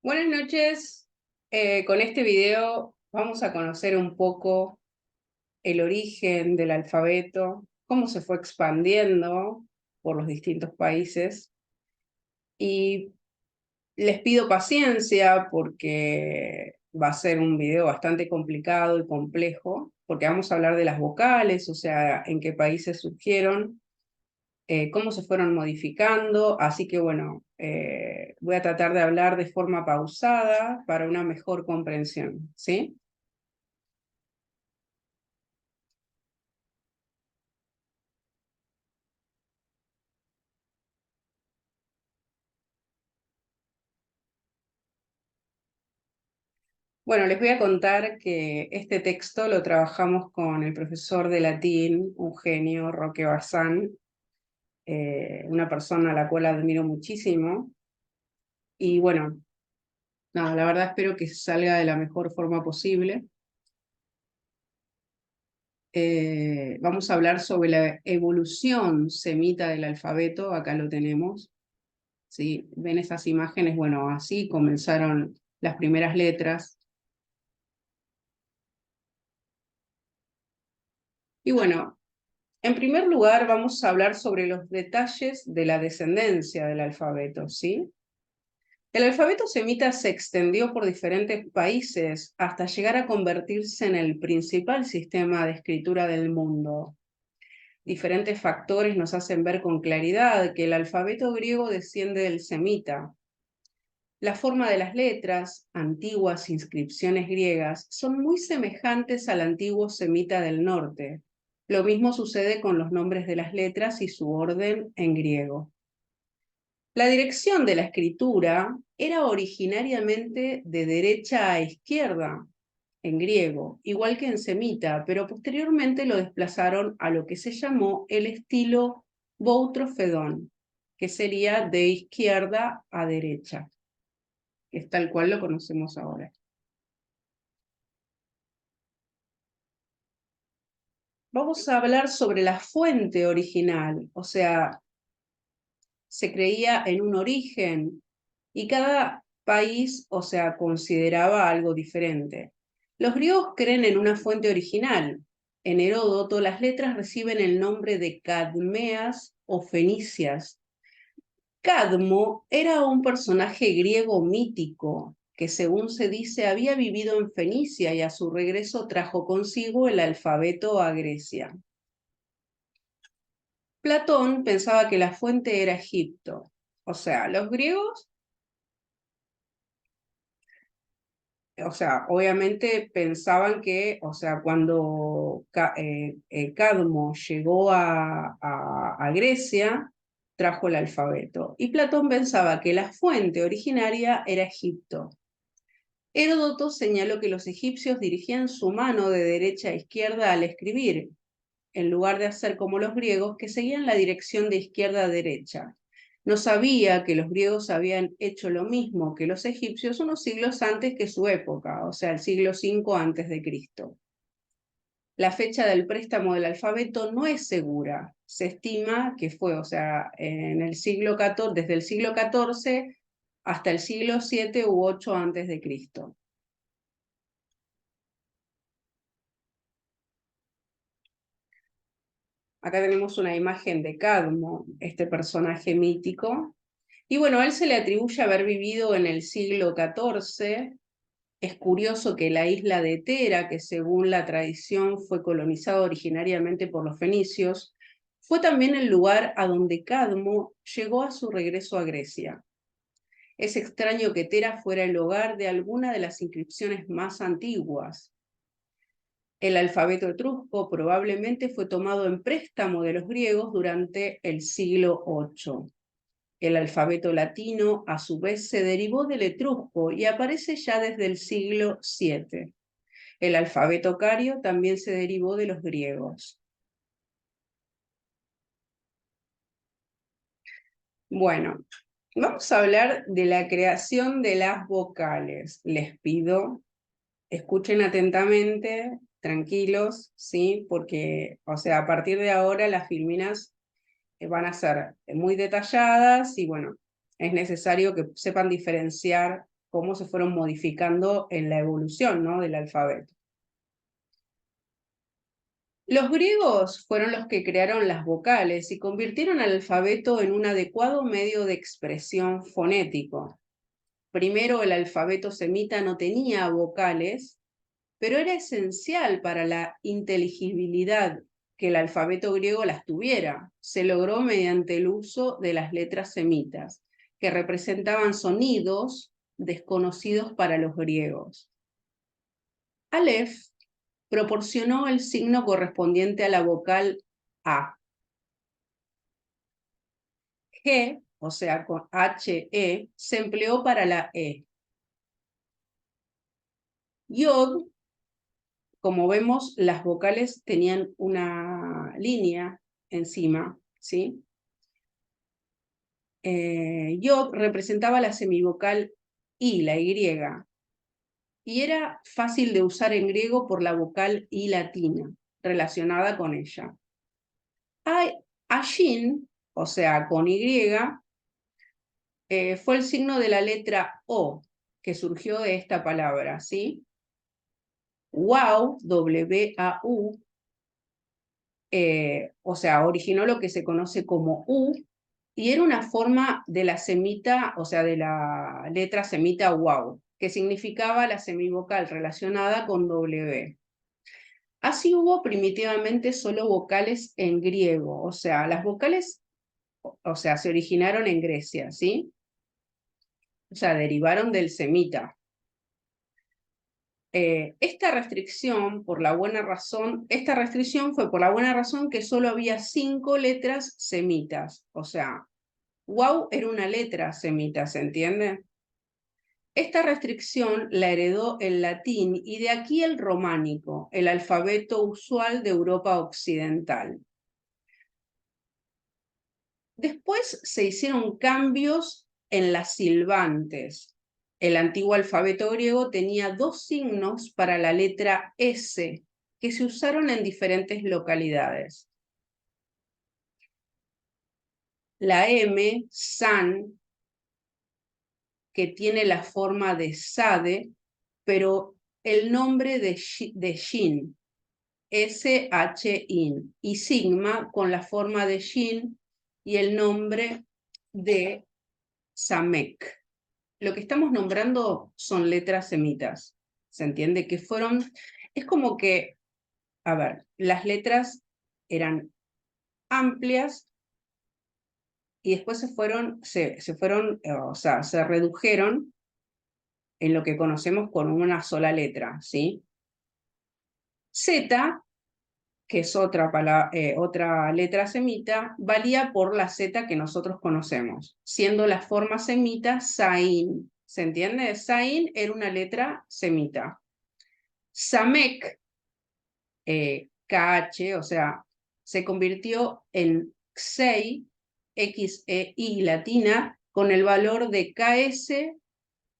Buenas noches. Con este video vamos a conocer un poco el origen del alfabeto, cómo se fue expandiendo por los distintos países. Y les pido paciencia porque va a ser un video bastante complicado y complejo, porque vamos a hablar de las vocales, o sea, en qué países surgieron, cómo se fueron modificando, así que bueno, voy a tratar de hablar de forma pausada para una mejor comprensión, ¿sí? Bueno, les voy a contar que este texto lo trabajamos con el profesor de latín, un genio, Roque Bazán, una persona a la cual admiro muchísimo, y bueno, nada, la verdad espero que salga de la mejor forma posible. Vamos a hablar sobre la evolución semita del alfabeto, acá lo tenemos, ¿sí? ¿Ven esas imágenes? Bueno, así comenzaron las primeras letras. Y bueno, en primer lugar vamos a hablar sobre los detalles de la descendencia del alfabeto, ¿sí? El alfabeto semita se extendió por diferentes países hasta llegar a convertirse en el principal sistema de escritura del mundo. Diferentes factores nos hacen ver con claridad que el alfabeto griego desciende del semita. La forma de las letras, antiguas inscripciones griegas, son muy semejantes al antiguo semita del norte. Lo mismo sucede con los nombres de las letras y su orden en griego. La dirección de la escritura era originariamente de derecha a izquierda en griego, igual que en semita, pero posteriormente lo desplazaron a lo que se llamó el estilo Boutrofedón, que sería de izquierda a derecha, que es tal cual lo conocemos ahora. Vamos a hablar sobre la fuente original, o sea, se creía en un origen y cada país, o sea, consideraba algo diferente. Los griegos creen en una fuente original. En Heródoto las letras reciben el nombre de cadmeas o fenicias. Cadmo era un personaje griego mítico que, según se dice, había vivido en Fenicia y a su regreso trajo consigo el alfabeto a Grecia. Platón pensaba que la fuente era Egipto. O sea, los griegos, o sea, obviamente pensaban que, o sea, cuando Cadmo llegó a Grecia, trajo el alfabeto. Y Platón pensaba que la fuente originaria era Egipto. Heródoto señaló que los egipcios dirigían su mano de derecha a izquierda al escribir, en lugar de hacer como los griegos, que seguían la dirección de izquierda a derecha. No sabía que los griegos habían hecho lo mismo que los egipcios unos siglos antes que su época, o sea, el siglo V antes de Cristo. La fecha del préstamo del alfabeto no es segura. Se estima que fue, o sea, en el siglo XIV, desde el siglo XIV hasta el siglo VII u VIII antes de Cristo. Acá tenemos una imagen de Cadmo, este personaje mítico. Y bueno, a él se le atribuye haber vivido en el siglo XIV. Es curioso que la isla de Tera, que según la tradición fue colonizada originariamente por los fenicios, fue también el lugar a donde Cadmo llegó a su regreso a Grecia. Es extraño que Tera fuera el hogar de alguna de las inscripciones más antiguas. El alfabeto etrusco probablemente fue tomado en préstamo de los griegos durante el siglo VIII. El alfabeto latino, a su vez, se derivó del etrusco y aparece ya desde el siglo VII. El alfabeto cario también se derivó de los griegos. Bueno, vamos a hablar de la creación de las vocales. Les pido, escuchen atentamente, tranquilos, ¿sí? Porque, o sea, a partir de ahora las filminas van a ser muy detalladas y bueno, es necesario que sepan diferenciar cómo se fueron modificando en la evolución, ¿no?, del alfabeto. Los griegos fueron los que crearon las vocales y convirtieron al alfabeto en un adecuado medio de expresión fonético. Primero, el alfabeto semita no tenía vocales, pero era esencial para la inteligibilidad que el alfabeto griego las tuviera. Se logró mediante el uso de las letras semitas, que representaban sonidos desconocidos para los griegos. Aleph proporcionó el signo correspondiente a la vocal A. G, o sea, con H-E, se empleó para la E. Yod, como vemos, las vocales tenían una línea encima, ¿sí? Yod representaba la semivocal I, la Y, y era fácil de usar en griego por la vocal I latina, relacionada con ella. Ashin, o sea, con Y, fue el signo de la letra O, que surgió de esta palabra, ¿sí? Wau, W-A-U, o sea, originó lo que se conoce como U, y era una forma de la semita, o sea, de la letra semita Wau, que significaba la semivocal relacionada con W. Así hubo primitivamente solo vocales en griego, o sea, las vocales, o sea, se originaron en Grecia, ¿sí? O sea, derivaron del semita. Esta restricción fue por la buena razón que solo había 5 letras semitas, o sea, Wau era una letra semita, ¿se entiende? Esta restricción la heredó el latín y de aquí el románico, el alfabeto usual de Europa occidental. Después se hicieron cambios en las silbantes. El antiguo alfabeto griego tenía 2 signos para la letra S, que se usaron en diferentes localidades. La M, san, que tiene la forma de sade, pero el nombre de shin, S-H-in, y sigma con la forma de shin y el nombre de samek. Lo que estamos nombrando son letras semitas, ¿se entiende? Que fueron, es como que, a ver, las letras eran amplias y después o sea, se redujeron en lo que conocemos con una sola letra, ¿sí? Z, que es otra letra semita, valía por la Z que nosotros conocemos, siendo la forma semita Zain. ¿Se entiende? Zain era una letra semita. Samek, KH, o sea, se convirtió en Xei, X-E-I latina, con el valor de KS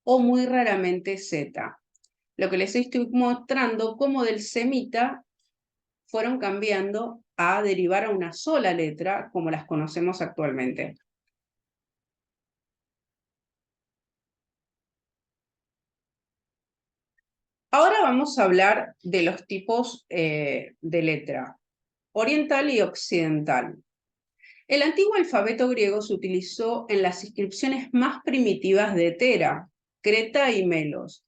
o muy raramente Z. Lo que les estoy mostrando cómo del semita fueron cambiando a derivar a una sola letra como las conocemos actualmente. Ahora vamos a hablar de los tipos de letra, oriental y occidental. El antiguo alfabeto griego se utilizó en las inscripciones más primitivas de Tera, Creta y Melos,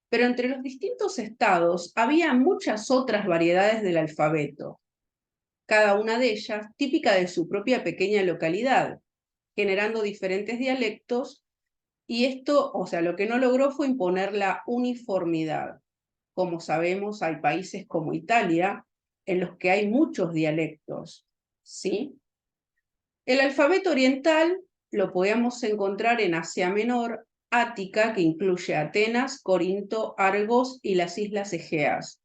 pero entre los distintos estados había muchas otras variedades del alfabeto, cada una de ellas típica de su propia pequeña localidad, generando diferentes dialectos, y esto, o sea, lo que no logró fue imponer la uniformidad. Como sabemos, hay países como Italia en los que hay muchos dialectos, ¿sí? El alfabeto oriental lo podemos encontrar en Asia Menor, Ática, que incluye Atenas, Corinto, Argos y las Islas Egeas.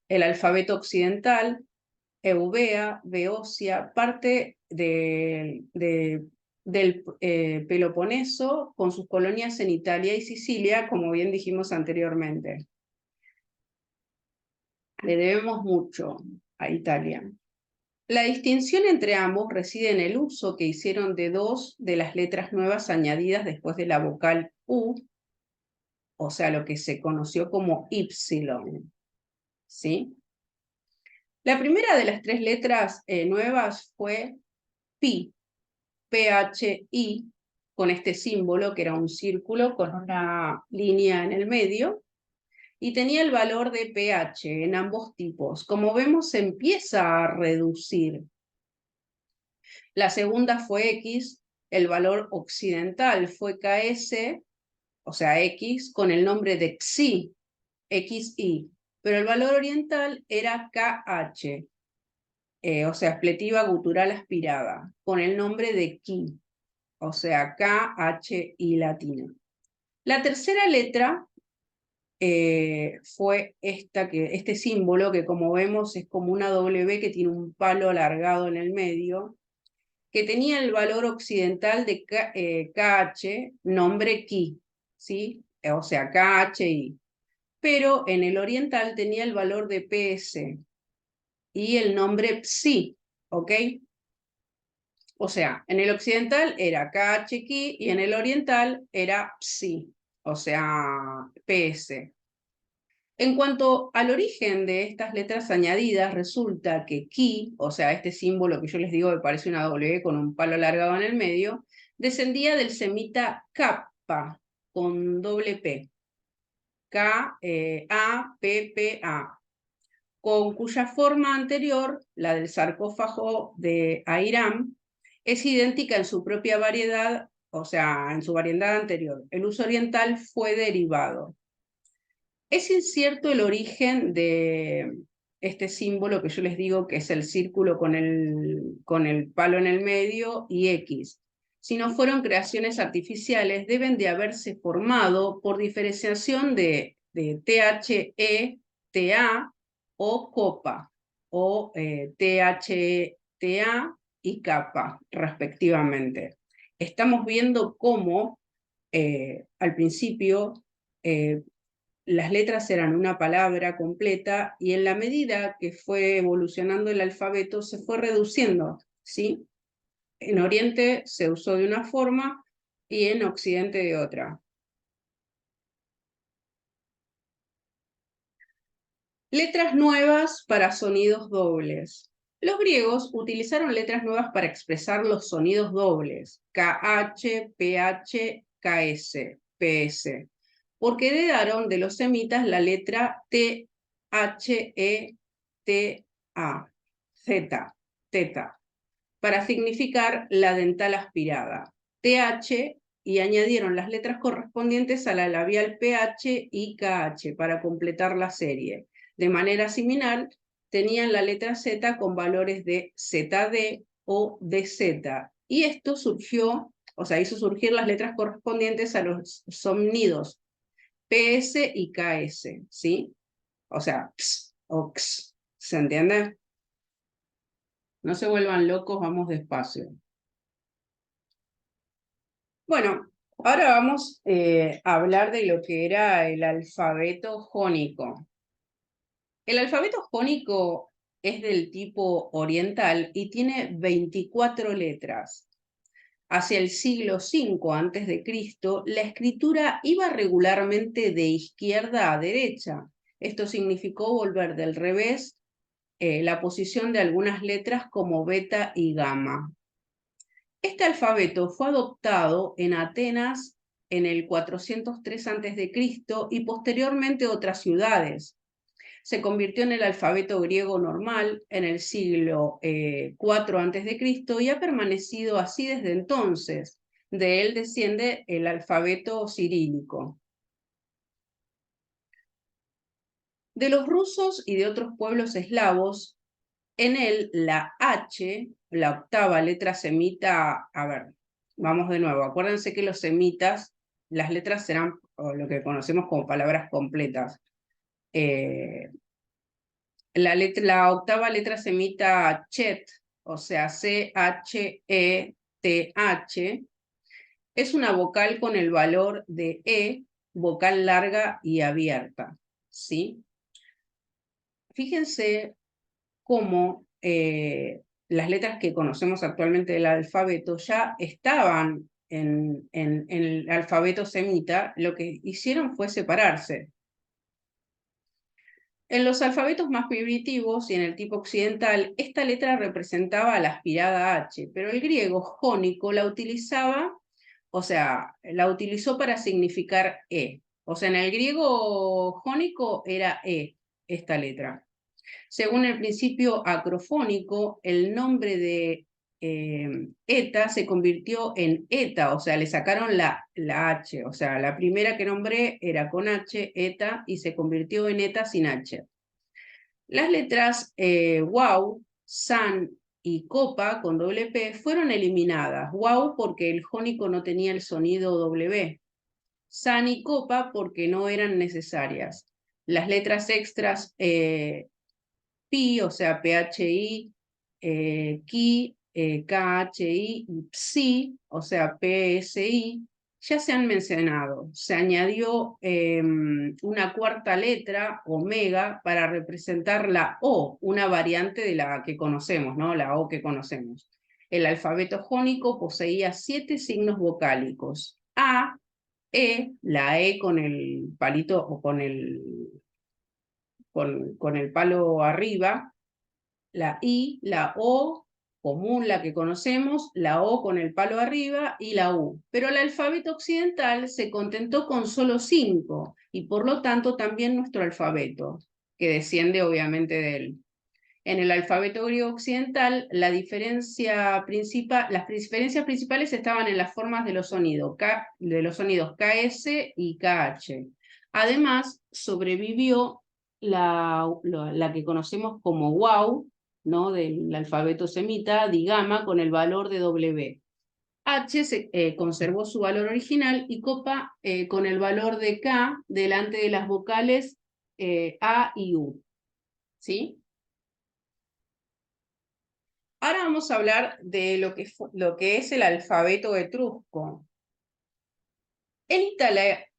El alfabeto occidental, Eubea, Beocia, parte del Peloponeso, con sus colonias en Italia y Sicilia, como bien dijimos anteriormente. Le debemos mucho a Italia. La distinción entre ambos reside en el uso que hicieron de 2 de las letras nuevas añadidas después de la vocal U, o sea, lo que se conoció como Y, ¿sí? La primera de las tres letras nuevas fue Pi, PHI, con este símbolo que era un círculo con una línea en el medio, y tenía el valor de pH en ambos tipos. Como vemos, se empieza a reducir. La segunda fue X, el valor occidental fue KS, o sea, X, con el nombre de XI, XI, pero el valor oriental era KH, o sea, expletiva gutural aspirada, con el nombre de Ki, o sea, KHI latina. La tercera letra fue este símbolo que, como vemos, es como una W que tiene un palo alargado en el medio, que tenía el valor occidental de KH, nombre Ki, ¿sí? O sea, KHI. Pero en el oriental tenía el valor de PS y el nombre Psi, ¿ok? O sea, en el occidental era KHI y en el oriental era Psi, o sea, PS. En cuanto al origen de estas letras añadidas, resulta que Ki, o sea, este símbolo que yo les digo que parece una W con un palo alargado en el medio, descendía del semita Kappa, con doble P, K-A-P-P-A, con cuya forma anterior, la del sarcófago de Airam, es idéntica en su propia variedad, o sea, en su variedad anterior. El uso oriental fue derivado. Es incierto el origen de este símbolo que yo les digo que es el círculo con el palo en el medio y X. Si no fueron creaciones artificiales, deben de haberse formado por diferenciación de THE, TA o copa, o THE, TA y kappa, respectivamente. Estamos viendo cómo al principio las letras eran una palabra completa y en la medida que fue evolucionando el alfabeto se fue reduciendo, ¿sí? En Oriente se usó de una forma y en Occidente de otra. Letras nuevas para sonidos dobles. Los griegos utilizaron letras nuevas para expresar los sonidos dobles, KH, PH, KS, PS, porque heredaron de los semitas la letra T, H, E, T, A, Z, teta, para significar la dental aspirada, TH, y añadieron las letras correspondientes a la labial PH y KH para completar la serie. De manera similar, tenían la letra Z con valores de ZD o DZ, y esto surgió, o sea, hizo surgir las letras correspondientes a los sonidos PS y KS, ¿sí? O sea, ps o x, ¿se entiende? No se vuelvan locos, vamos despacio. Bueno, ahora vamos a hablar de lo que era el alfabeto jónico. El alfabeto jónico es del tipo oriental y tiene 24 letras. Hacia el siglo V a.C., la escritura iba regularmente de izquierda a derecha. Esto significó volver del revés la posición de algunas letras como beta y gamma. Este alfabeto fue adoptado en Atenas en el 403 a.C. y posteriormente otras ciudades. Se convirtió en el alfabeto griego normal en el siglo IV a.C. y ha permanecido así desde entonces. De él desciende el alfabeto cirílico. De los rusos y de otros pueblos eslavos, en él la H, la octava letra semita, a ver, vamos de nuevo, acuérdense que los semitas, las letras serán lo que conocemos como palabras completas. La octava letra semita chet, o sea, C-H-E-T-H, es una vocal con el valor de E, vocal larga y abierta, ¿sí? Fíjense cómo las letras que conocemos actualmente del alfabeto ya estaban en el alfabeto semita, lo que hicieron fue separarse. En los alfabetos más primitivos y en el tipo occidental, esta letra representaba la aspirada H, pero el griego jónico la utilizaba, o sea, la utilizó para significar E. O sea, en el griego jónico era E, esta letra. Según el principio acrofónico, el nombre de eta se convirtió en eta, o sea, le sacaron la H, o sea, la primera que nombré era con H, eta, y se convirtió en eta sin H. Las letras wow, san y copa con doble P fueron eliminadas. Wow porque el jónico no tenía el sonido W. San y copa porque no eran necesarias. Las letras extras pi, o sea, PHI, ki, KHI y psi, o sea, PSI, ya se han mencionado. Se añadió una cuarta letra, omega, para representar la O, una variante de la que conocemos, ¿no? La O que conocemos. El alfabeto jónico poseía 7 signos vocálicos. A, E, la E con el palito o con el palo arriba, la I, la O común, la que conocemos, la O con el palo arriba y la U. Pero el alfabeto occidental se contentó con solo 5 y por lo tanto también nuestro alfabeto, que desciende obviamente de él. En el alfabeto griego occidental, las diferencias principales estaban en las formas de los sonidos, KS y KH. Además, sobrevivió la que conocemos como wow, ¿no? Del alfabeto semita, digama, con el valor de W. H conservó su valor original y copa con el valor de K delante de las vocales A y U. ¿Sí? Ahora vamos a hablar de lo que es el alfabeto etrusco. En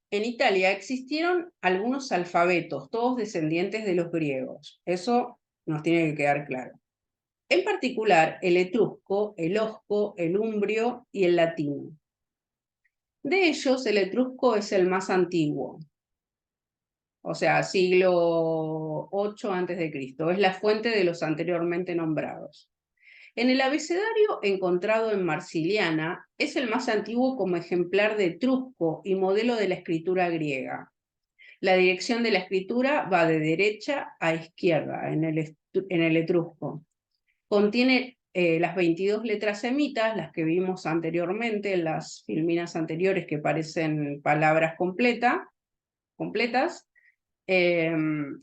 Italia existieron algunos alfabetos, todos descendientes de los griegos. Eso nos tiene que quedar claro. En particular, el etrusco, el osco, el umbrio y el latino. De ellos, el etrusco es el más antiguo, o sea, siglo 8 a.C. Es la fuente de los anteriormente nombrados. En el abecedario encontrado en Marsiliana, es el más antiguo como ejemplar de etrusco y modelo de la escritura griega. La dirección de la escritura va de derecha a izquierda en el etrusco. Contiene las 22 letras semitas, las que vimos anteriormente en las filminas anteriores que parecen palabras completas,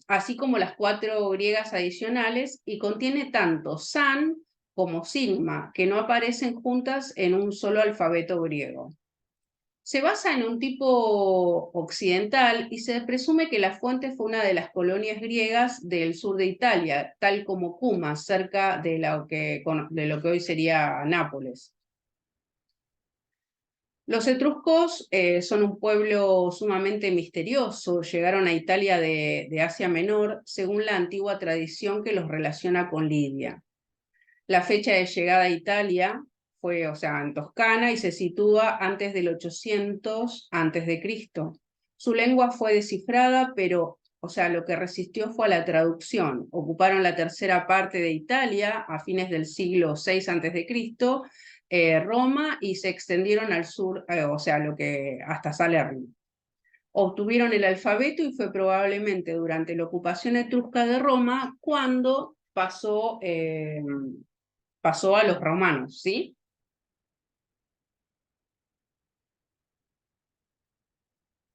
así como las 4 griegas adicionales, y contiene tanto san como sigma, que no aparecen juntas en un solo alfabeto griego. Se basa en un tipo occidental y se presume que la fuente fue una de las colonias griegas del sur de Italia, tal como Cuma, cerca de lo que hoy sería Nápoles. Los etruscos son un pueblo sumamente misterioso, llegaron a Italia de Asia Menor, según la antigua tradición que los relaciona con Lidia. La fecha de llegada a Italia fue, o sea, en Toscana y se sitúa antes del 800 a.C. Su lengua fue descifrada, pero, o sea, lo que resistió fue a la traducción. Ocuparon la tercera parte de Italia a fines del siglo VI a.C., Roma, y se extendieron al sur, o sea, hasta Salerno. Obtuvieron el alfabeto y fue probablemente durante la ocupación etrusca de Roma cuando pasó a los romanos, ¿sí?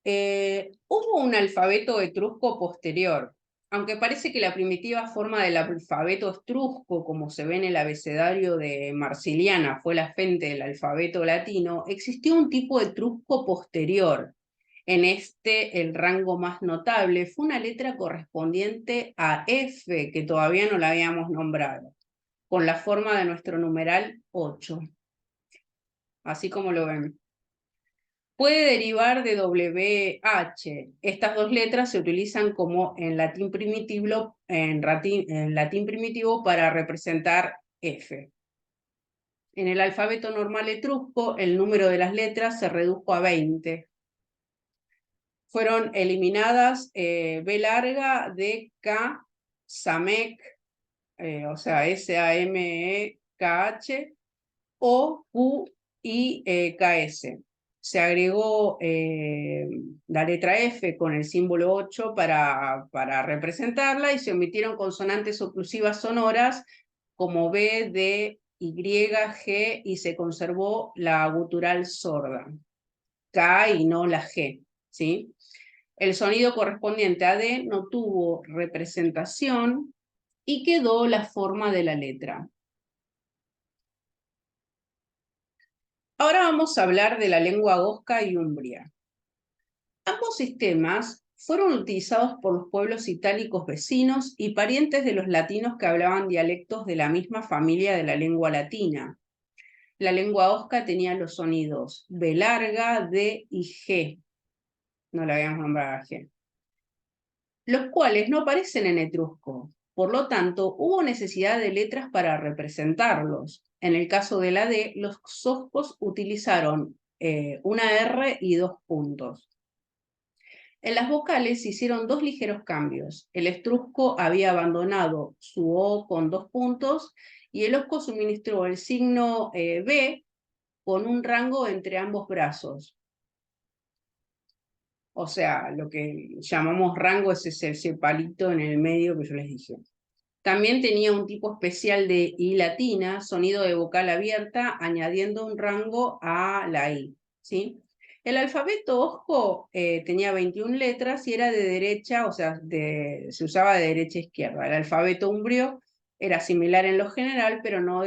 Hubo un alfabeto etrusco posterior, aunque parece que la primitiva forma del alfabeto etrusco, como se ve en el abecedario de Marsiliana, fue la fuente del alfabeto latino, existió un tipo etrusco posterior. En el rango más notable fue una letra correspondiente a F, que todavía no la habíamos nombrado, con la forma de nuestro numeral 8, así como lo ven. Puede derivar de WH. Estas 2 letras se utilizan como en latín primitivo para representar F. En el alfabeto normal etrusco, el número de las letras se redujo a 20. Fueron eliminadas B larga, D, K, Samec, o sea, S-A-M-E-K-H, O, Q y KS. Se agregó la letra F con el símbolo 8 para representarla y se omitieron consonantes oclusivas sonoras como B, D, Y, G y se conservó la gutural sorda, K y no la G, ¿sí? El sonido correspondiente a D no tuvo representación y quedó la forma de la letra. Ahora vamos a hablar de la lengua gosca y umbria. Ambos sistemas fueron utilizados por los pueblos itálicos vecinos y parientes de los latinos que hablaban dialectos de la misma familia de la lengua latina. La lengua gosca tenía los sonidos B larga, D y G. No la habíamos nombrado a G. Los cuales no aparecen en etrusco. Por lo tanto, hubo necesidad de letras para representarlos. En el caso de la D, los soscos utilizaron una R y 2 puntos. En las vocales se hicieron 2 ligeros cambios. El etrusco había abandonado su O con 2 puntos y el osco suministró el signo B con un rango entre ambos brazos. O sea, lo que llamamos rango es ese palito en el medio que yo les dije. También tenía un tipo especial de I latina, sonido de vocal abierta, añadiendo un rango a la I, ¿sí? El alfabeto osco tenía 21 letras y era de derecha, o sea, se usaba de derecha a izquierda. El alfabeto umbrio era similar en lo general, pero no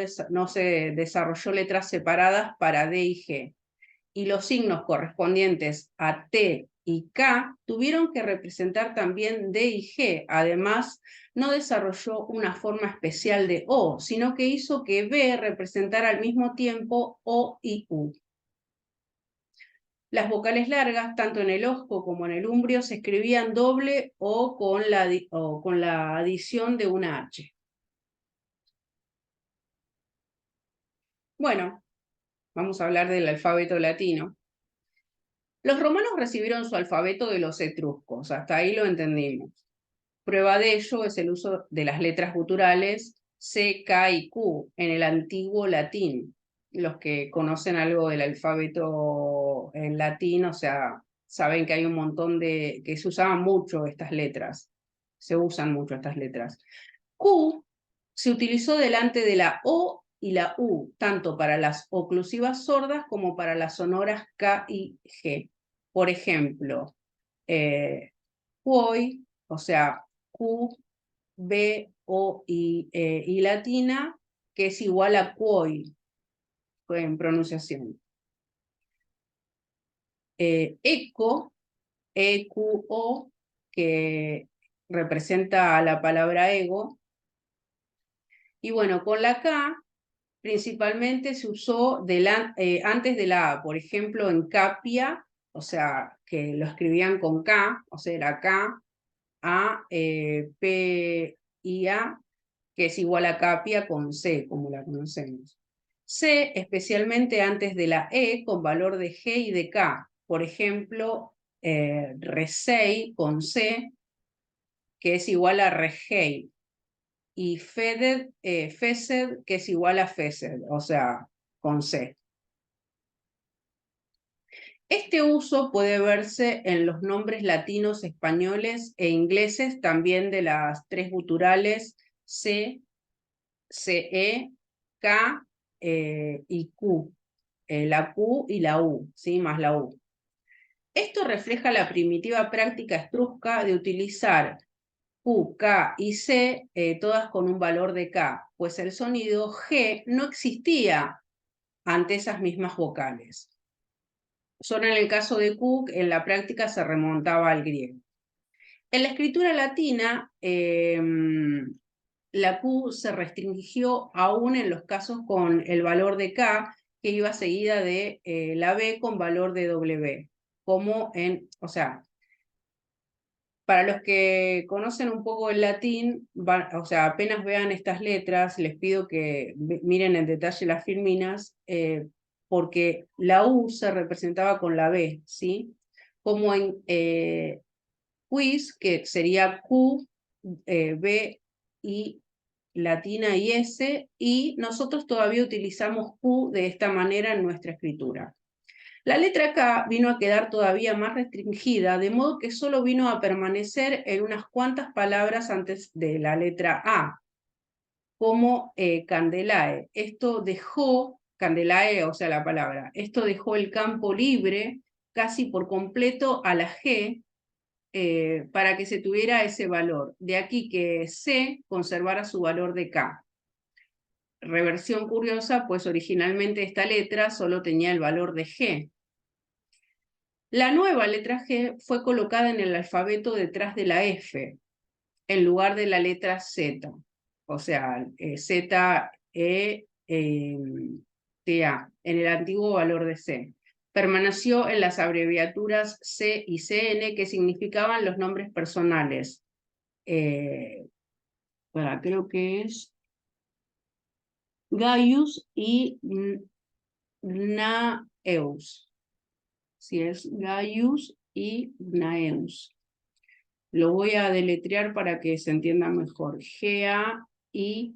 se desarrolló letras separadas para D y G. Y los signos correspondientes a T y K tuvieron que representar también D y G. Además, no desarrolló una forma especial de O, sino que hizo que B representara al mismo tiempo O y U. Las vocales largas, tanto en el osco como en el umbrio, se escribían doble o con la adición de una H. Bueno, vamos a hablar del alfabeto latino. Los romanos recibieron su alfabeto de los etruscos, hasta ahí lo entendimos. Prueba de ello es el uso de las letras guturales C, K y Q en el antiguo latín. Los que conocen algo del alfabeto en latín, o sea, saben que hay un montón que se usaban mucho estas letras. Se usan mucho estas letras. Q se utilizó delante de la O y la U, tanto para las oclusivas sordas como para las sonoras K y G. Por ejemplo, cuoi, o sea, Q, B, O y latina, que es igual a cuoi en pronunciación. Eco, EQO, que representa a la palabra ego. Y bueno, con la K principalmente se usó antes de la A, por ejemplo, en Capia, o sea, que lo escribían con K, o sea, era K, A, P, I, A, que es igual a Capia con C, como la conocemos. C, especialmente antes de la E, con valor de G y de K. Por ejemplo, Resei con C, que es igual a Regei. Y Feded, Fesed, que es igual a Fesed, o sea, con C. Este uso puede verse en los nombres latinos, españoles e ingleses, también de las 3 guturales C, CE, K y Q. La Q y la U, ¿sí? Más la U. Esto refleja la primitiva práctica etrusca de utilizar Q, K y C, todas con un valor de K, pues el sonido G no existía ante esas mismas vocales. Solo en el caso de Q, en la práctica se remontaba al griego. En la escritura latina, la Q se restringió aún en los casos con el valor de K, que iba seguida de la B con valor de W, como o sea, Para los que conocen un poco el latín, o sea, apenas vean estas letras, les pido que miren en detalle las filminas, porque la U se representaba con la B, ¿sí? Como en quiz, que sería Q, B y latina y S, y nosotros todavía utilizamos Q de esta manera en nuestra escritura. La letra K vino a quedar todavía más restringida, de modo que solo vino a permanecer en unas cuantas palabras antes de la letra A, como candelae. Esto dejó, candelae, o sea, la palabra, esto dejó el campo libre casi por completo a la G, para que se tuviera ese valor. De aquí que C conservara su valor de K. Reversión curiosa, pues originalmente esta letra solo tenía el valor de G. La nueva letra G fue colocada en el alfabeto detrás de la F, en lugar de la letra Z. O sea, Z, E, T, A, en el antiguo valor de C. Permaneció en las abreviaturas C y CN, que significaban los nombres personales. Creo que es Gaius y Gnaeus. Si es Gaius y Gnaeus. Lo voy a deletrear para que se entienda mejor. G-A-I-U-S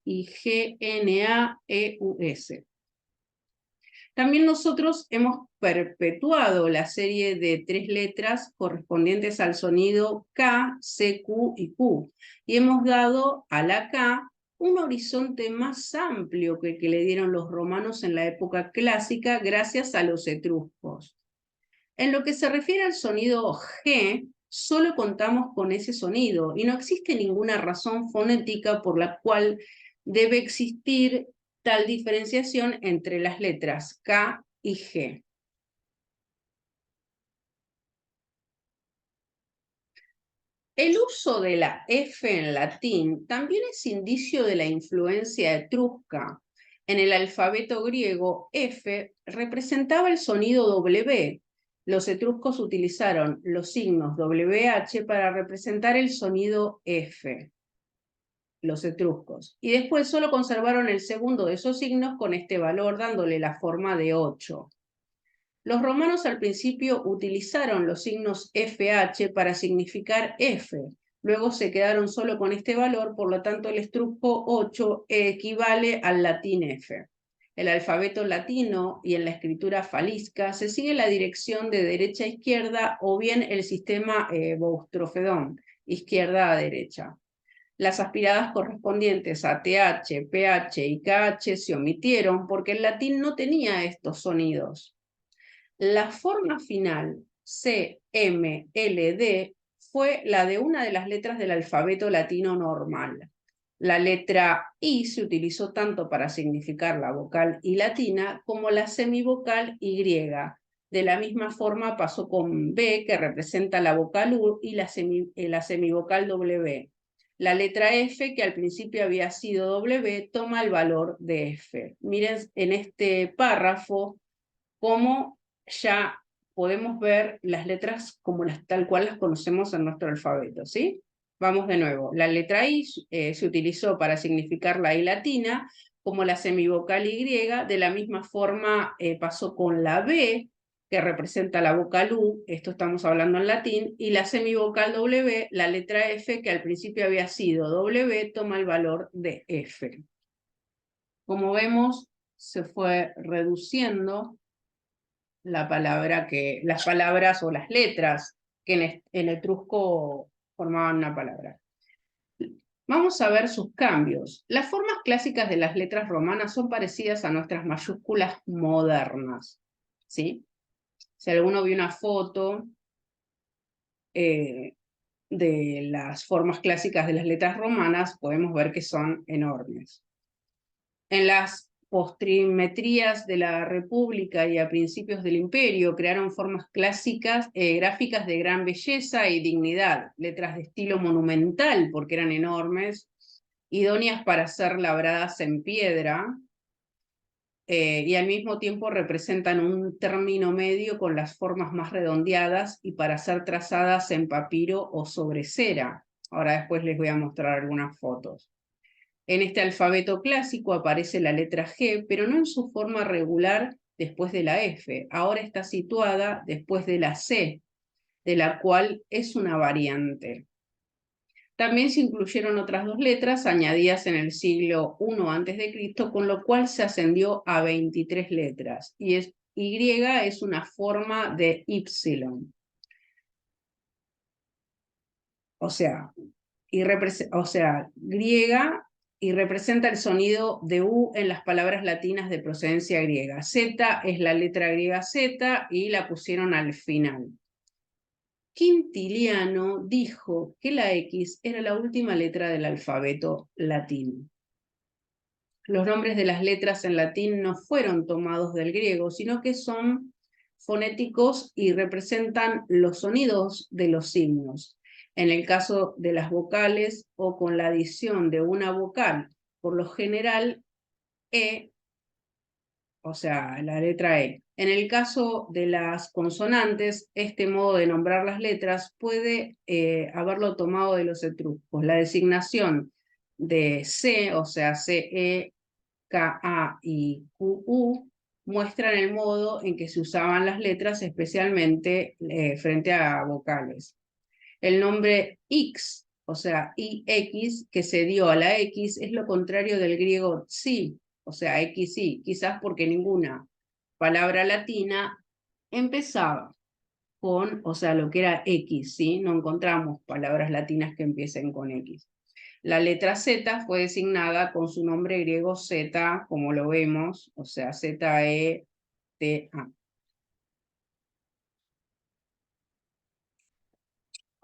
y G-N-A-E-U-S. También nosotros hemos perpetuado la serie de 3 letras correspondientes al sonido K, C, Q y Q. Y hemos dado a la K un horizonte más amplio que el que le dieron los romanos en la época clásica gracias a los etruscos. En lo que se refiere al sonido G, solo contamos con ese sonido y no existe ninguna razón fonética por la cual debe existir tal diferenciación entre las letras K y G. El uso de la F en latín también es indicio de la influencia etrusca. En el alfabeto griego, F representaba el sonido W. Los etruscos utilizaron los signos WH para representar el sonido F, los etruscos, y después solo conservaron el segundo de esos signos con este valor, dándole la forma de 8. Los romanos al principio utilizaron los signos FH para significar F, luego se quedaron solo con este valor, por lo tanto el etrusco 8 equivale al latín F. El alfabeto latino y en la escritura falisca se sigue la dirección de derecha a izquierda o bien el sistema Boustrofedón, izquierda a derecha. Las aspiradas correspondientes a TH, PH y KH se omitieron porque el latín no tenía estos sonidos. La forma final, C, M, L, D, fue la de una de las letras del alfabeto latino normal. La letra I se utilizó tanto para significar la vocal I latina como la semivocal Y. De la misma forma pasó con B, que representa la vocal U, y la semivocal W. La letra F, que al principio había sido W, toma el valor de F. Miren en este párrafo cómo ya podemos ver las letras como tal cual las conocemos en nuestro alfabeto, ¿sí? Vamos de nuevo. La letra I se utilizó para significar la I latina, como la semivocal Y. De la misma forma pasó con la B, que representa la vocal U, esto estamos hablando en latín, y la semivocal W, la letra F, que al principio había sido W, toma el valor de F. Como vemos, se fue reduciendo las palabras o las letras que en etrusco formaban una palabra. Vamos a ver sus cambios. Las formas clásicas de las letras romanas son parecidas a nuestras mayúsculas modernas, ¿sí? Si alguno vio una foto de las formas clásicas de las letras romanas, podemos ver que son enormes. En las postrimerías de la República y a principios del Imperio crearon formas clásicas, gráficas de gran belleza y dignidad, letras de estilo monumental porque eran enormes, idóneas para ser labradas en piedra, y al mismo tiempo representan un término medio con las formas más redondeadas y para ser trazadas en papiro o sobre cera. Ahora después les voy a mostrar algunas fotos. En este alfabeto clásico aparece la letra G, pero no en su forma regular después de la F. Ahora está situada después de la C, de la cual es una variante. También se incluyeron otras dos letras añadidas en el siglo I a.C., con lo cual se ascendió a 23 letras. Y es una forma de Y. O sea, griega, y representa el sonido de U en las palabras latinas de procedencia griega. Z es la letra griega Z y la pusieron al final. Quintiliano dijo que la X era la última letra del alfabeto latino. Los nombres de las letras en latín no fueron tomados del griego, sino que son fonéticos y representan los sonidos de los signos. En el caso de las vocales o con la adición de una vocal, por lo general, E, o sea, la letra E. En el caso de las consonantes, este modo de nombrar las letras puede haberlo tomado de los etruscos. La designación de C, o sea, CE, KA y QU, muestran el modo en que se usaban las letras, especialmente frente a vocales. El nombre X, o sea, IX, que se dio a la X, es lo contrario del griego xi, o sea, XI, quizás porque ninguna palabra latina empezaba con, o sea, lo que era X, ¿sí? No encontramos palabras latinas que empiecen con X. La letra Z fue designada con su nombre griego Z, como lo vemos, o sea, Z-E-T-A.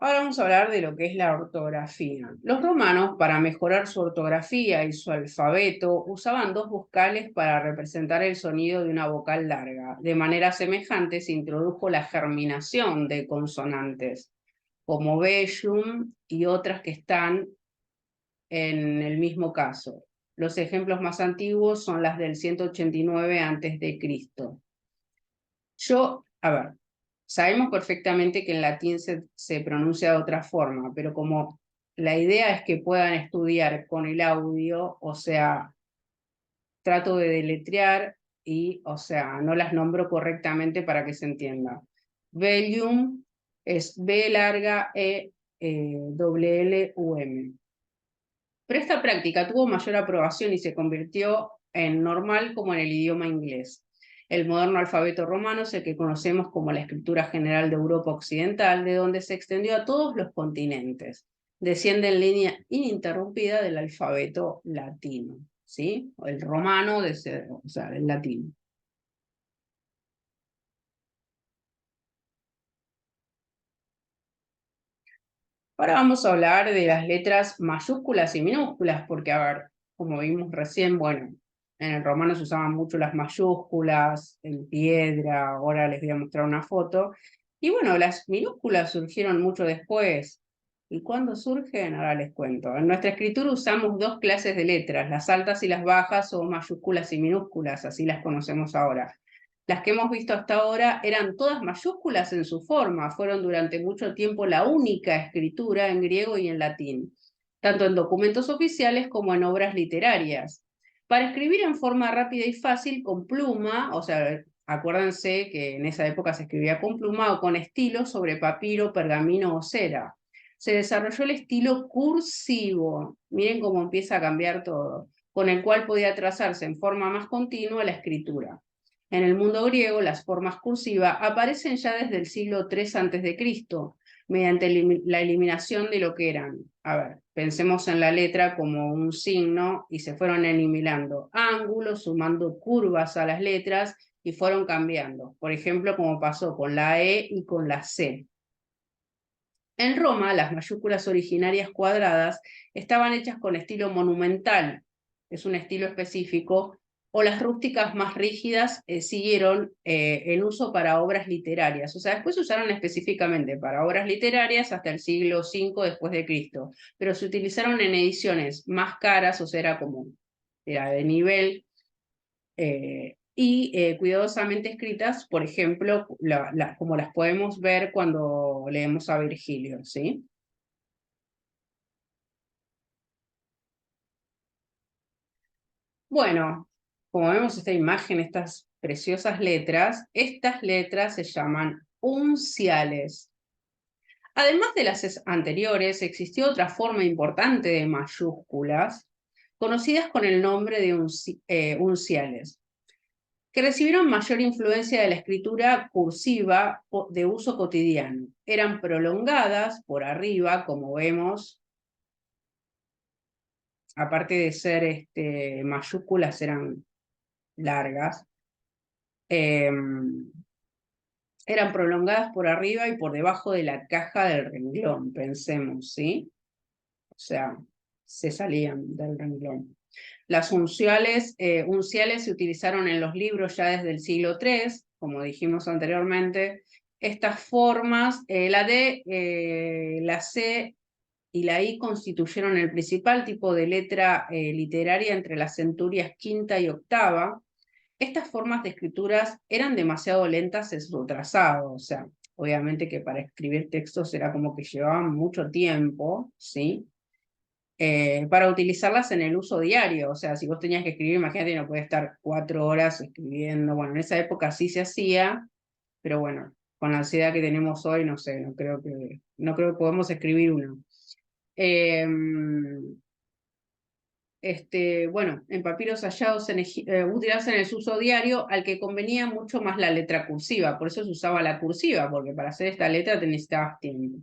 Ahora vamos a hablar de lo que es la ortografía. Los romanos, para mejorar su ortografía y su alfabeto, usaban dos vocales para representar el sonido de una vocal larga. De manera semejante se introdujo la germinación de consonantes, como bellum y otras que están en el mismo caso. Los ejemplos más antiguos son las del 189 a.C. Sabemos perfectamente que en latín se pronuncia de otra forma, pero como la idea es que puedan estudiar con el audio, o sea, trato de deletrear y, o sea, no las nombro correctamente para que se entienda. Vellum es B larga E doble L U M. Pero esta práctica tuvo mayor aprobación y se convirtió en normal como en el idioma inglés. El moderno alfabeto romano es el que conocemos como la escritura general de Europa Occidental, de donde se extendió a todos los continentes. Desciende en línea ininterrumpida del alfabeto latino, ¿sí? El romano, o sea, del latino. Ahora vamos a hablar de las letras mayúsculas y minúsculas, porque, a ver, como vimos recién, bueno, en el romano se usaban mucho las mayúsculas, en piedra, ahora les voy a mostrar una foto. Y bueno, las minúsculas surgieron mucho después. ¿Y cuándo surgen? Ahora les cuento. En nuestra escritura usamos dos clases de letras, las altas y las bajas, o mayúsculas y minúsculas, así las conocemos ahora. Las que hemos visto hasta ahora eran todas mayúsculas en su forma, fueron durante mucho tiempo la única escritura en griego y en latín, tanto en documentos oficiales como en obras literarias. Para escribir en forma rápida y fácil con pluma, o sea, acuérdense que en esa época se escribía con pluma o con estilo sobre papiro, pergamino o cera. Se desarrolló el estilo cursivo, miren cómo empieza a cambiar todo, con el cual podía trazarse en forma más continua la escritura. En el mundo griego, las formas cursivas aparecen ya desde el siglo III a.C., mediante la eliminación de lo que eran. A ver, pensemos en la letra como un signo y se fueron eliminando ángulos, sumando curvas a las letras y fueron cambiando. Por ejemplo, como pasó con la E y con la C. En Roma, las mayúsculas originarias cuadradas estaban hechas con estilo monumental, es un estilo específico, o las rústicas más rígidas siguieron el uso para obras literarias. O sea, después se usaron específicamente para obras literarias hasta el siglo V después de Cristo, pero se utilizaron en ediciones más caras, o sea, era de nivel y cuidadosamente escritas, por ejemplo, como las podemos ver cuando leemos a Virgilio, ¿sí? Bueno, como vemos esta imagen, estas preciosas letras, estas letras se llaman unciales. Además de las anteriores, existió otra forma importante de mayúsculas, conocidas con el nombre de unciales, que recibieron mayor influencia de la escritura cursiva de uso cotidiano. Eran prolongadas por arriba, como vemos, aparte de ser mayúsculas, eran largas. Eran prolongadas por arriba y por debajo de la caja del renglón, pensemos, ¿sí? O sea, se salían del renglón. Las unciales se utilizaron en los libros ya desde el siglo III, como dijimos anteriormente. Estas formas, la D, la C y la I constituyeron el principal tipo de letra literaria entre las centurias quinta y octava. Estas formas de escrituras eran demasiado lentas en su trazado, o sea, obviamente que para escribir textos era como que llevaban mucho tiempo, ¿sí? Para utilizarlas en el uso diario, o sea, si vos tenías que escribir, imagínate, no podías estar 4 horas escribiendo, bueno, en esa época sí se hacía, pero bueno, con la ansiedad que tenemos hoy, no sé, no creo que podamos escribir una. Eh, bueno, en papiros hallados utilizados en el uso diario, al que convenía mucho más la letra cursiva, por eso se usaba la cursiva, porque para hacer esta letra te necesitabas tiempo.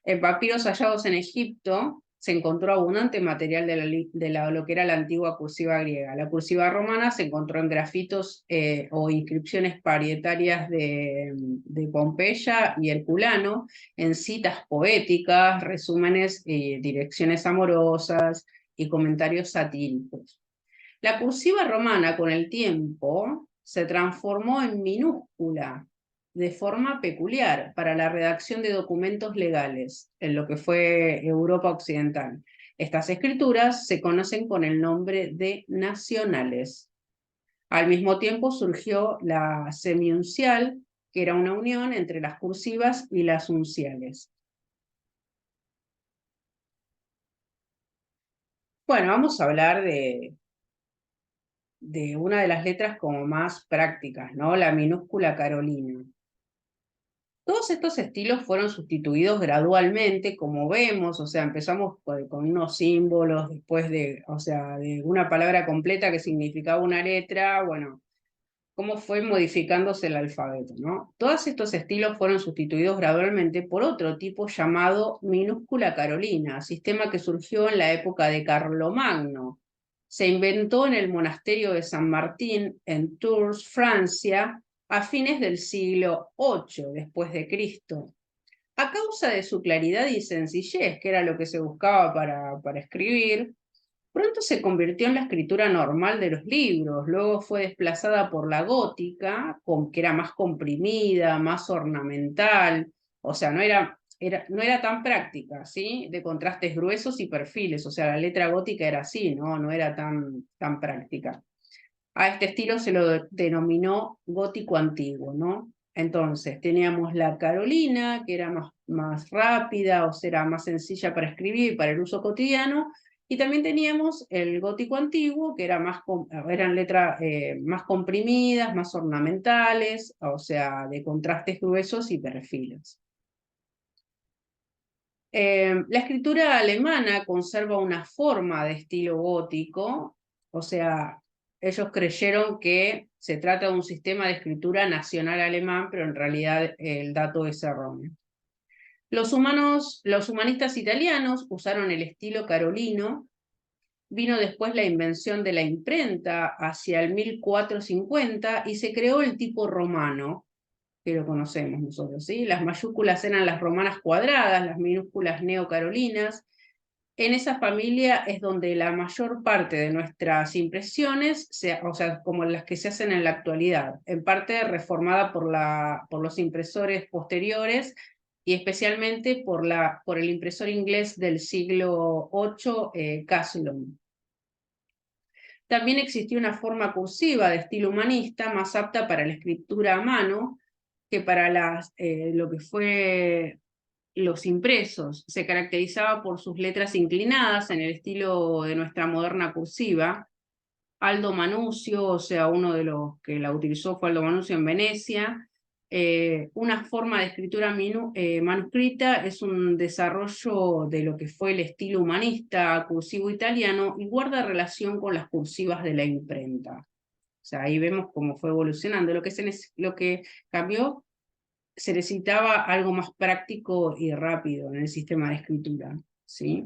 En papiros hallados en Egipto se encontró abundante material lo que era la antigua cursiva griega. La cursiva romana se encontró en grafitos o inscripciones parietarias de Pompeya y Herculano, en citas poéticas, resúmenes, direcciones amorosas y comentarios satíricos. La cursiva romana con el tiempo se transformó en minúscula de forma peculiar para la redacción de documentos legales en lo que fue Europa Occidental. Estas escrituras se conocen con el nombre de nacionales. Al mismo tiempo surgió la semiuncial, que era una unión entre las cursivas y las unciales. Bueno, vamos a hablar de una de las letras como más prácticas, ¿no? La minúscula carolina. Todos estos estilos fueron sustituidos gradualmente, como vemos, o sea, empezamos con unos símbolos, después o sea, de una palabra completa que significaba una letra, bueno, cómo fue modificándose el alfabeto, ¿no? Todos estos estilos fueron sustituidos gradualmente por otro tipo llamado minúscula carolina, sistema que surgió en la época de Carlomagno. Se inventó en el monasterio de San Martín, en Tours, Francia, a fines del siglo VIII después de Cristo. A causa de su claridad y sencillez, que era lo que se buscaba para escribir, pronto se convirtió en la escritura normal de los libros, luego fue desplazada por la gótica, que era más comprimida, más ornamental, o sea, no era tan práctica, ¿sí? De contrastes gruesos y perfiles, o sea, la letra gótica era así, no era tan práctica. A este estilo se lo denominó gótico antiguo, ¿no? Entonces, teníamos la Carolina, que era más rápida, o sea, era más sencilla para escribir, para el uso cotidiano, y también teníamos el gótico antiguo, que eran letras más comprimidas, más ornamentales, o sea, de contrastes gruesos y perfiles. La escritura alemana conserva una forma de estilo gótico, o sea, ellos creyeron que se trata de un sistema de escritura nacional alemán, pero en realidad el dato es erróneo. Los humanistas italianos usaron el estilo carolino, vino después la invención de la imprenta hacia el 1450 y se creó el tipo romano, que lo conocemos nosotros, ¿sí? Las mayúsculas eran las romanas cuadradas, las minúsculas neocarolinas. En esa familia es donde la mayor parte de nuestras impresiones, o sea, como las que se hacen en la actualidad, en parte reformada por los impresores posteriores y especialmente por el impresor inglés del siglo VIII, Caslon. También existía una forma cursiva de estilo humanista más apta para la escritura a mano que para lo que fue los impresos. Se caracterizaba por sus letras inclinadas en el estilo de nuestra moderna cursiva. Aldo Manusio, o sea, uno de los que la utilizó fue Aldo Manusio en Venecia. Una forma de escritura manuscrita es un desarrollo de lo que fue el estilo humanista cursivo italiano y guarda relación con las cursivas de la imprenta. O sea, ahí vemos cómo fue evolucionando. Lo que cambió, se necesitaba algo más práctico y rápido en el sistema de escritura, ¿sí?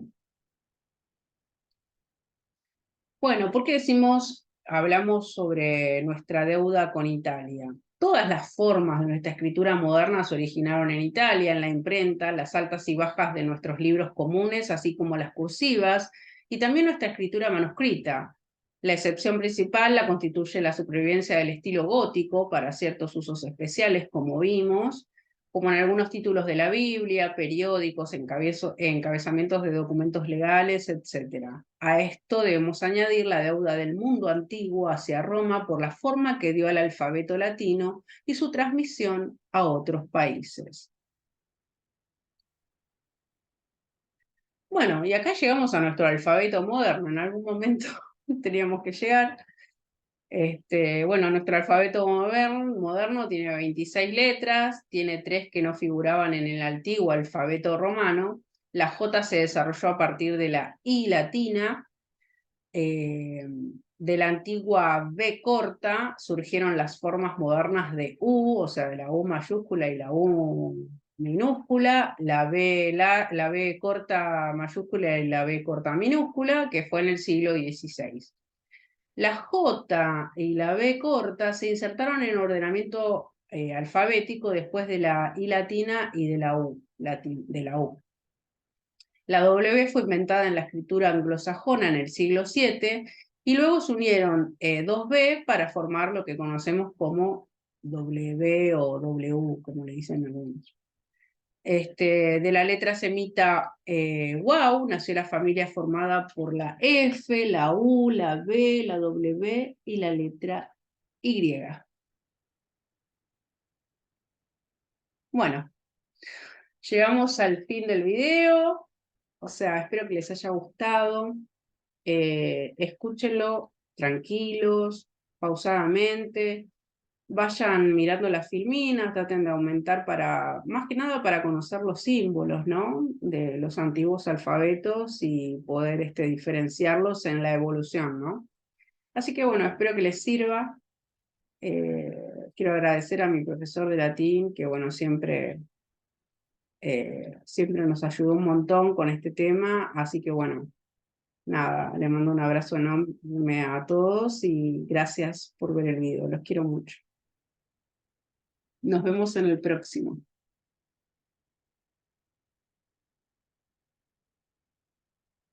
Bueno, ¿por qué hablamos sobre nuestra deuda con Italia? Todas las formas de nuestra escritura moderna se originaron en Italia, en la imprenta, las altas y bajas de nuestros libros comunes, así como las cursivas, y también nuestra escritura manuscrita. La excepción principal la constituye la supervivencia del estilo gótico para ciertos usos especiales, como vimos, como en algunos títulos de la Biblia, periódicos, encabezamientos de documentos legales, etc. A esto debemos añadir la deuda del mundo antiguo hacia Roma por la forma que dio al alfabeto latino y su transmisión a otros países. Bueno, y acá llegamos a nuestro alfabeto moderno. En algún momento teníamos que llegar. Bueno, nuestro alfabeto moderno tiene 26 letras, tiene 3 que no figuraban en el antiguo alfabeto romano. La J se desarrolló a partir de la I latina. De la antigua B corta surgieron las formas modernas de U, o sea, de la U mayúscula y la U minúscula, la B corta mayúscula y la B corta minúscula, que fue en el siglo XVI. La J y la B corta se insertaron en el ordenamiento alfabético después de la I latina y de la U. La W fue inventada en la escritura anglosajona en el siglo VII y luego se unieron dos B para formar lo que conocemos como W o W, como le dicen algunos. De la letra semita wow nació la familia formada por la F, la U, la B, la W y la letra Y. Bueno, llegamos al fin del video, o sea, espero que les haya gustado. Escúchenlo tranquilos, pausadamente, vayan mirando las filminas, traten de aumentar más que nada para conocer los símbolos, ¿no? De los antiguos alfabetos y poder diferenciarlos en la evolución, ¿no? Así que bueno, espero que les sirva. Quiero agradecer a mi profesor de latín, que bueno, siempre nos ayudó un montón con este tema, así que bueno, nada, le mando un abrazo enorme a todos y gracias por ver el video, los quiero mucho. Nos vemos en el próximo.